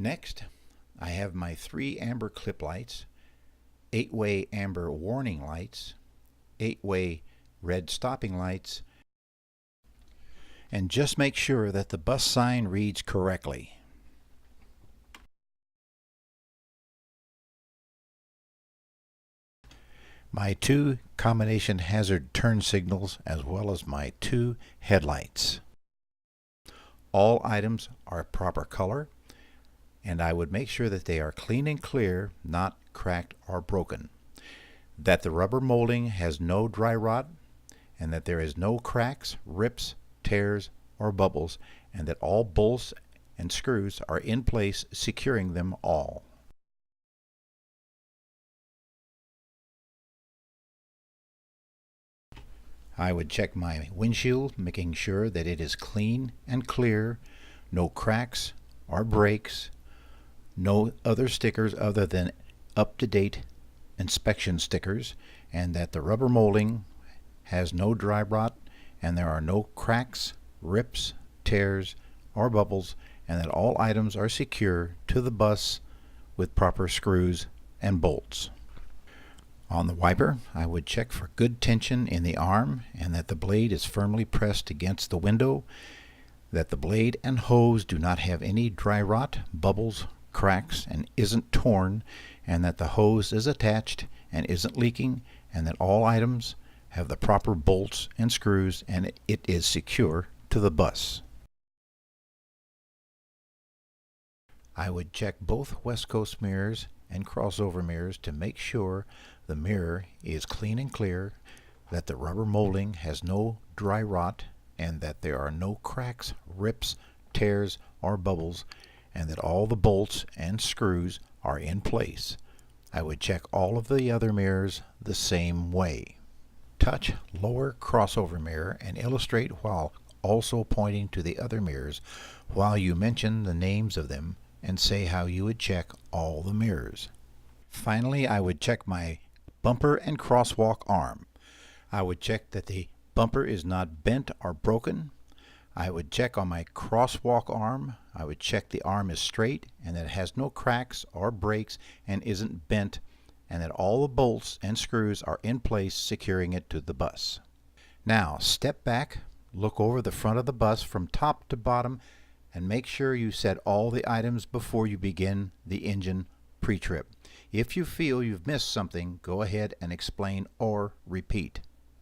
Next, I have my 3 amber clip lights, 8-way amber warning lights, 8-way red stopping lights, and just make sure that the bus sign reads correctly. My 2 combination hazard turn signals as well as my 2 headlights. All items are proper color, and I would make sure that they are clean and clear, not cracked or broken. That the rubber molding has no dry rot, and that there is no cracks, rips, tears, or bubbles, and that all bolts and screws are in place securing them all. I would check my windshield, making sure that it is clean and clear, no cracks or breaks, no other stickers other than up-to-date inspection stickers, and that the rubber molding has no dry rot, and there are no cracks, rips, tears, or bubbles, and that all items are secure to the bus with proper screws and bolts. On the wiper, I would check for good tension in the arm and that the blade is firmly pressed against the window, that the blade and hose do not have any dry rot, bubbles, cracks, and isn't torn, and that the hose is attached and isn't leaking, and that all items have the proper bolts and screws and it is secure to the bus. I would check both West Coast mirrors and crossover mirrors to make sure the mirror is clean and clear, that the rubber molding has no dry rot, and that there are no cracks, rips, tears, or bubbles, and that all the bolts and screws are in place. I would check all of the other mirrors the same way. Touch lower crossover mirror and illustrate while also pointing to the other mirrors while you mention the names of them and say how you would check all the mirrors. Finally, I would check my bumper and crosswalk arm. I would check that the bumper is not bent or broken. I would check on my crosswalk arm. I would check the arm is straight and that it has no cracks or breaks and isn't bent, and that all the bolts and screws are in place securing it to the bus. Now step back, look over the front of the bus from top to bottom, and make sure you set all the items before you begin the engine pre-trip. If you feel you've missed something, go ahead and explain or repeat.